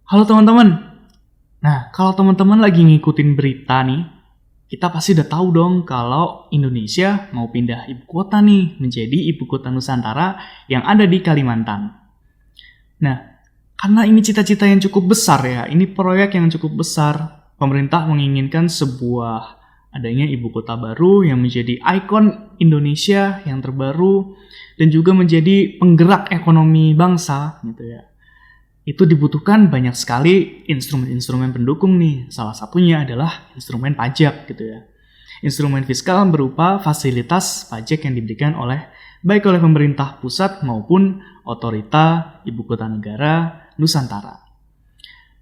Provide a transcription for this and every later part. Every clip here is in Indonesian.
Halo teman-teman. Nah, kalau teman-teman lagi ngikutin berita nih, kita pasti udah tahu dong kalau Indonesia mau pindah ibu kota nih menjadi ibu kota Nusantara yang ada di Kalimantan. Nah, karena ini cita-cita yang cukup besar ya, ini proyek yang cukup besar, pemerintah menginginkan sebuah adanya ibu kota baru yang menjadi ikon Indonesia yang terbaru dan juga menjadi penggerak ekonomi bangsa gitu ya. Itu dibutuhkan banyak sekali instrumen-instrumen pendukung nih. Salah satunya adalah instrumen pajak gitu ya. Instrumen fiskal berupa fasilitas pajak yang diberikan baik oleh pemerintah pusat maupun otorita ibu kota negara Nusantara.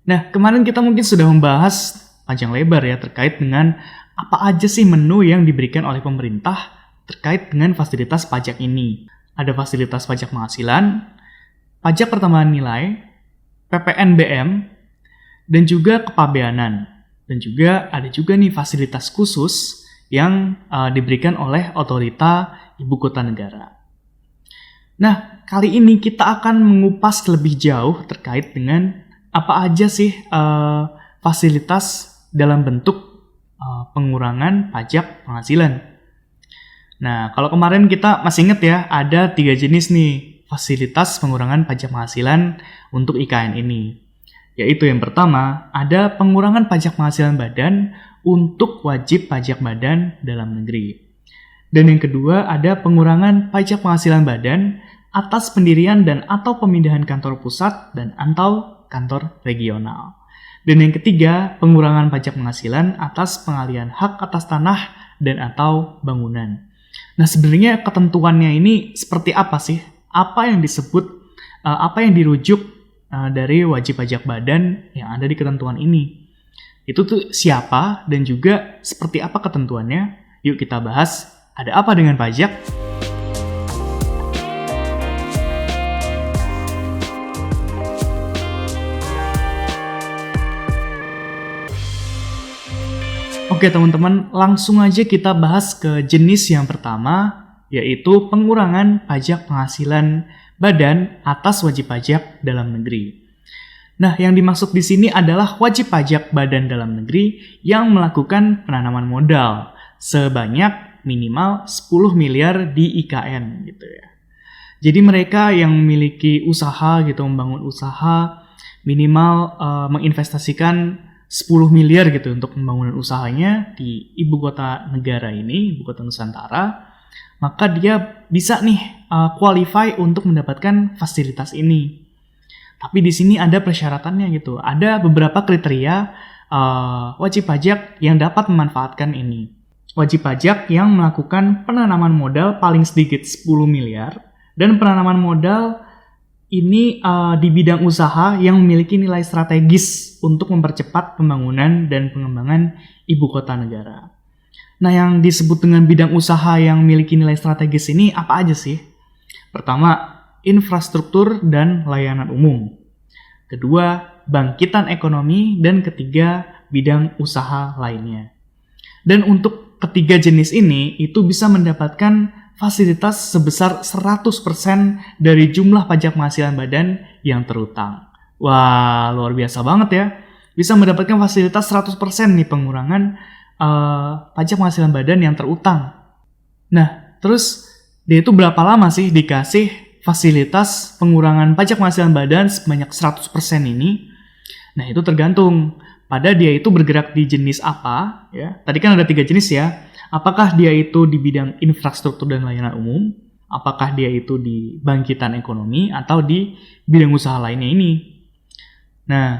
Nah, kemarin kita mungkin sudah membahas panjang lebar ya terkait dengan apa aja sih menu yang diberikan oleh pemerintah terkait dengan fasilitas pajak ini. Ada fasilitas pajak penghasilan, pajak pertambahan nilai, PPNBM, dan juga kepabeanan. Dan juga ada juga nih fasilitas khusus yang diberikan oleh otorita ibu kota negara. Nah, kali ini kita akan mengupas lebih jauh terkait dengan apa aja sih fasilitas dalam bentuk pengurangan pajak penghasilan. Nah, kalau kemarin kita masih ingat ya, ada 3 jenis nih fasilitas pengurangan pajak penghasilan untuk IKN ini. Yaitu yang pertama, ada pengurangan pajak penghasilan badan untuk wajib pajak badan dalam negeri. Dan yang kedua, ada pengurangan pajak penghasilan badan atas pendirian dan atau pemindahan kantor pusat dan atau kantor regional. Dan yang ketiga, pengurangan pajak penghasilan atas pengalihan hak atas tanah dan atau bangunan. Nah, sebenarnya ketentuannya ini seperti apa sih? Apa yang disebut, apa yang dirujuk dari wajib pajak badan yang ada di ketentuan ini? Itu tuh siapa dan juga seperti apa ketentuannya? Yuk kita bahas, ada apa dengan pajak? Oke teman-teman, langsung aja kita bahas ke jenis yang pertama, yaitu pengurangan pajak penghasilan badan atas wajib pajak dalam negeri. Nah, yang dimaksud di sini adalah wajib pajak badan dalam negeri yang melakukan penanaman modal sebanyak minimal 10 miliar di IKN gitu ya. Jadi mereka yang memiliki usaha gitu, membangun usaha minimal menginvestasikan 10 miliar gitu untuk pembangunan usahanya di ibu kota negara ini, ibu kota Nusantara, maka dia bisa nih qualify untuk mendapatkan fasilitas ini. Tapi di sini ada persyaratannya gitu. Ada beberapa kriteria wajib pajak yang dapat memanfaatkan ini. Wajib pajak yang melakukan penanaman modal paling sedikit 10 miliar dan penanaman modal ini di bidang usaha yang memiliki nilai strategis untuk mempercepat pembangunan dan pengembangan ibu kota negara. Nah, yang disebut dengan bidang usaha yang memiliki nilai strategis ini apa aja sih? Pertama, infrastruktur dan layanan umum. Kedua, bangkitan ekonomi. Dan ketiga, bidang usaha lainnya. Dan untuk ketiga jenis ini, itu bisa mendapatkan fasilitas sebesar 100% dari jumlah pajak penghasilan badan yang terutang. Wah, luar biasa banget ya. Bisa mendapatkan fasilitas 100% nih pengurangan pajak penghasilan badan yang terutang. Nah, terus dia itu berapa lama sih dikasih fasilitas pengurangan pajak penghasilan badan sebanyak 100% ini? Nah, itu tergantung pada dia itu bergerak di jenis apa ya. Tadi kan ada 3 jenis ya. Apakah dia itu di bidang infrastruktur dan layanan umum? Apakah dia itu di bangkitan ekonomi atau di bidang usaha lainnya ini? Nah,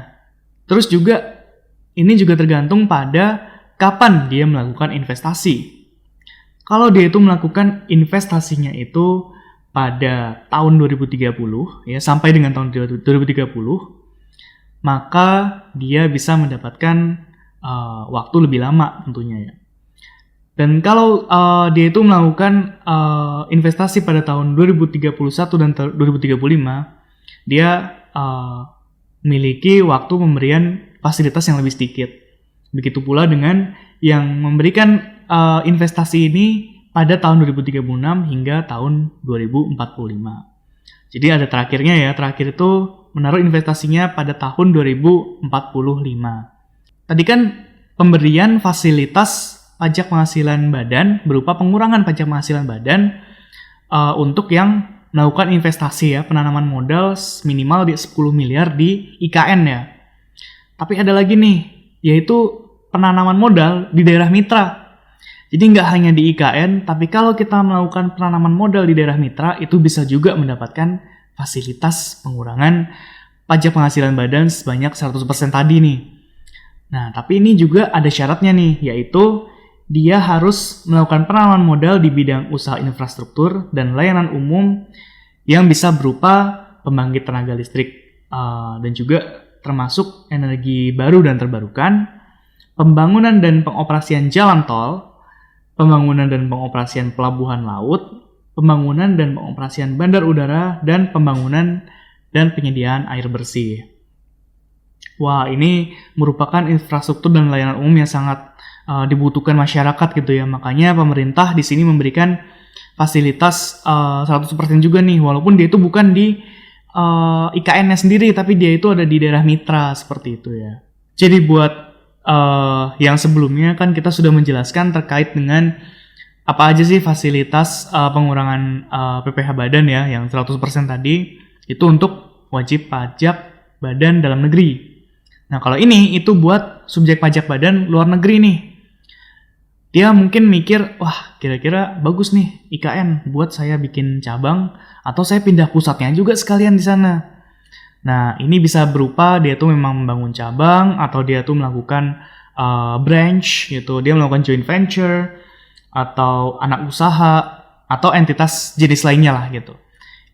terus juga ini juga tergantung pada kapan dia melakukan investasi. Kalau dia itu melakukan investasinya itu pada tahun 2030 ya sampai dengan tahun 2030, maka dia bisa mendapatkan waktu lebih lama tentunya ya. Dan kalau dia itu melakukan investasi pada tahun 2031 dan 2035, dia memiliki waktu pemberian fasilitas yang lebih sedikit. Begitu pula dengan yang memberikan investasi ini pada tahun 2036 hingga tahun 2045. Jadi ada terakhirnya ya, terakhir itu menaruh investasinya pada tahun 2045. Tadi kan pemberian fasilitas pajak penghasilan badan berupa pengurangan pajak penghasilan badan untuk yang melakukan investasi ya, penanaman modal minimal di 10 miliar di IKN ya. Tapi ada lagi nih, yaitu penanaman modal di daerah mitra. Jadi nggak hanya di IKN, tapi kalau kita melakukan penanaman modal di daerah mitra, itu bisa juga mendapatkan fasilitas pengurangan pajak penghasilan badan sebanyak 100% tadi nih. Nah, tapi ini juga ada syaratnya nih, yaitu dia harus melakukan penanaman modal di bidang usaha infrastruktur dan layanan umum yang bisa berupa pembangkit tenaga listrik dan juga termasuk energi baru dan terbarukan, pembangunan dan pengoperasian jalan tol, pembangunan dan pengoperasian pelabuhan laut, pembangunan dan pengoperasian bandar udara, dan pembangunan dan penyediaan air bersih. Wah, ini merupakan infrastruktur dan layanan umum yang sangat dibutuhkan masyarakat gitu ya. Makanya pemerintah di sini memberikan fasilitas 100% juga nih, walaupun dia itu bukan di IKN-nya sendiri, tapi dia itu ada di daerah mitra seperti itu ya. Jadi buat yang sebelumnya kan kita sudah menjelaskan terkait dengan apa aja sih fasilitas pengurangan PPh badan ya, yang 100% tadi itu untuk wajib pajak badan dalam negeri. Nah, kalau ini itu buat subjek pajak badan luar negeri nih. Dia mungkin mikir, wah kira-kira bagus nih IKN buat saya bikin cabang atau saya pindah pusatnya juga sekalian di sana. Nah, ini bisa berupa dia tuh memang membangun cabang atau dia tuh melakukan branch gitu, dia melakukan joint venture atau anak usaha atau entitas jenis lainnya lah gitu.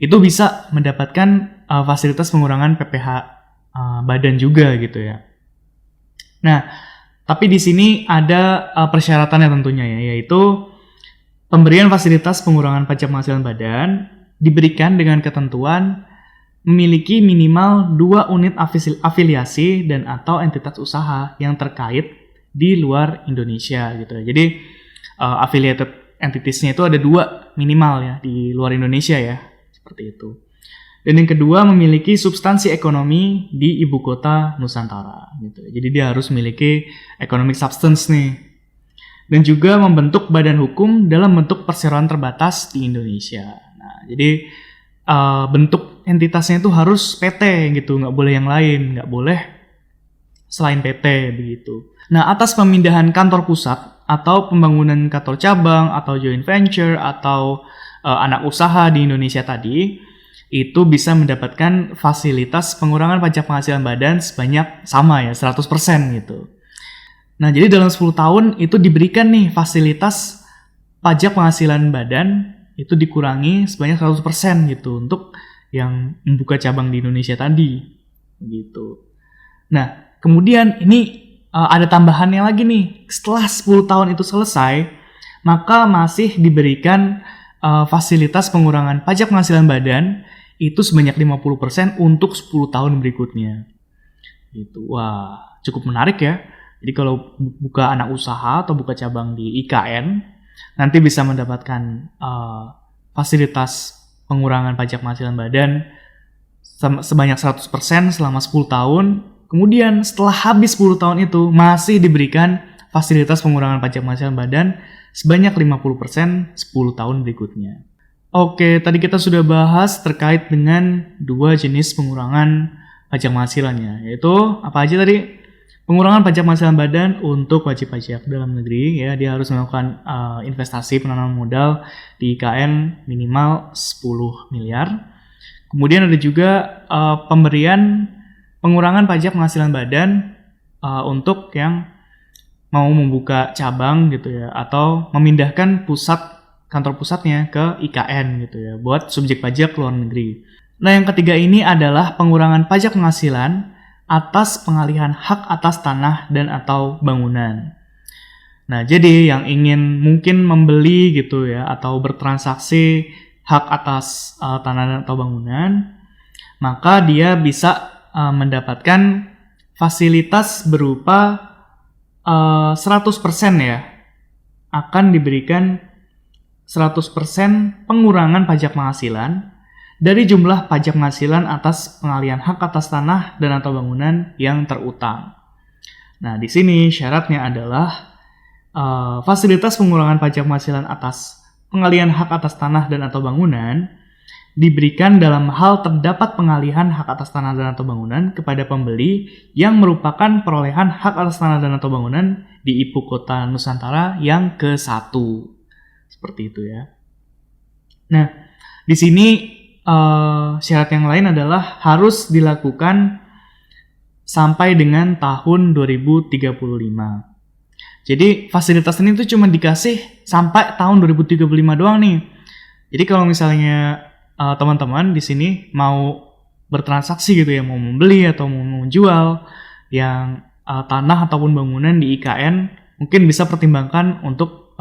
Itu bisa mendapatkan fasilitas pengurangan PPh badan juga gitu ya. Nah, tapi di sini ada persyaratannya tentunya ya, yaitu pemberian fasilitas pengurangan pajak penghasilan badan diberikan dengan ketentuan memiliki minimal 2 unit afiliasi dan atau entitas usaha yang terkait di luar Indonesia gitu ya. Jadi affiliated entities-nya itu ada 2 minimal ya di luar Indonesia ya, seperti itu. Dan yang kedua memiliki substansi ekonomi di ibu kota Nusantara gitu. Jadi dia harus memiliki economic substance nih. Dan juga membentuk badan hukum dalam bentuk perseroan terbatas di Indonesia. Nah, jadi bentuk entitasnya itu harus PT gitu, nggak boleh yang lain, nggak boleh selain PT begitu. Nah, atas pemindahan kantor pusat atau pembangunan kantor cabang atau joint venture atau anak usaha di Indonesia tadi, itu bisa mendapatkan fasilitas pengurangan pajak penghasilan badan sebanyak sama ya, 100% gitu. Nah, jadi dalam 10 tahun itu diberikan nih fasilitas pajak penghasilan badan itu dikurangi sebanyak 100% gitu untuk yang membuka cabang di Indonesia tadi gitu. Nah, kemudian ini ada tambahannya lagi nih. Setelah 10 tahun itu selesai, maka masih diberikan fasilitas pengurangan pajak penghasilan badan itu sebanyak 50% untuk 10 tahun berikutnya. Gitu. Wah, cukup menarik ya. Jadi kalau buka anak usaha atau buka cabang di IKN, nanti bisa mendapatkan fasilitas pengurangan pajak penghasilan badan sebanyak 100% selama 10 tahun. Kemudian setelah habis 10 tahun itu masih diberikan fasilitas pengurangan pajak penghasilan badan sebanyak 50% 10 tahun berikutnya. Oke, tadi kita sudah bahas terkait dengan 2 jenis pengurangan pajak penghasilannya, yaitu apa aja tadi? Pengurangan pajak penghasilan badan untuk wajib pajak dalam negeri, ya dia harus melakukan investasi penanaman modal di IKN minimal 10 miliar. Kemudian ada juga pemberian pengurangan pajak penghasilan badan untuk yang mau membuka cabang gitu ya, atau memindahkan kantor pusatnya ke IKN gitu ya, buat subjek pajak luar negeri. Nah, yang ketiga ini adalah pengurangan pajak penghasilan atas pengalihan hak atas tanah dan atau bangunan. Nah, jadi yang ingin mungkin membeli gitu ya, atau bertransaksi hak atas tanah dan atau bangunan, maka dia bisa mendapatkan fasilitas berupa 100% ya, akan diberikan 100% pengurangan pajak penghasilan dari jumlah pajak penghasilan atas pengalihan hak atas tanah dan atau bangunan yang terutang. Nah, di sini syaratnya adalah fasilitas pengurangan pajak penghasilan atas pengalihan hak atas tanah dan atau bangunan diberikan dalam hal terdapat pengalihan hak atas tanah dan atau bangunan kepada pembeli yang merupakan perolehan hak atas tanah dan atau bangunan di ibu kota Nusantara yang ke-1. Seperti itu ya. Nah, di sini syarat yang lain adalah harus dilakukan sampai dengan tahun 2035. Jadi fasilitas ini tuh cuma dikasih sampai tahun 2035 doang nih. Jadi kalau misalnya teman-teman di sini mau bertransaksi gitu ya, mau membeli atau mau menjual yang tanah ataupun bangunan di IKN, mungkin bisa pertimbangkan untuk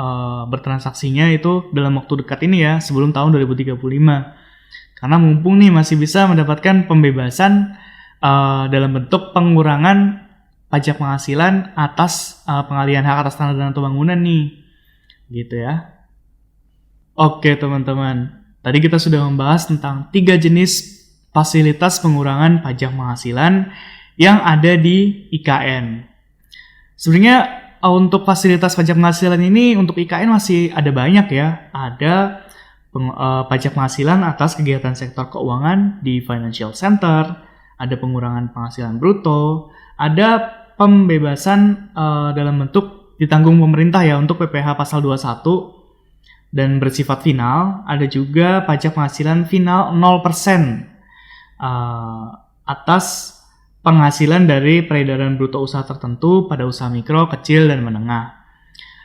bertransaksinya itu dalam waktu dekat ini ya, sebelum tahun 2035. Karena mumpung nih masih bisa mendapatkan pembebasan dalam bentuk pengurangan pajak penghasilan atas pengalihan hak atas tanah dan atau bangunan nih. Gitu ya. Oke teman-teman. Tadi kita sudah membahas tentang 3 jenis fasilitas pengurangan pajak penghasilan yang ada di IKN. Sebenarnya untuk fasilitas pajak penghasilan ini untuk IKN masih ada banyak ya. Ada pajak penghasilan atas kegiatan sektor keuangan di financial center, ada pengurangan penghasilan bruto, ada pembebasan dalam bentuk ditanggung pemerintah ya untuk PPh pasal 21 dan bersifat final, ada juga pajak penghasilan final 0% atas penghasilan dari peredaran bruto usaha tertentu pada usaha mikro, kecil, dan menengah.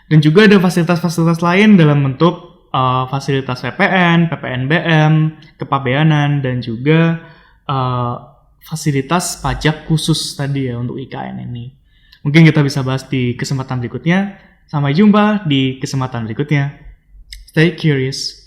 Dan juga ada fasilitas-fasilitas lain dalam bentuk fasilitas PPN, PPNBM, kepabeanan, dan juga fasilitas pajak khusus tadi ya untuk IKN ini. Mungkin kita bisa bahas di kesempatan berikutnya. Sampai jumpa di kesempatan berikutnya. Stay curious.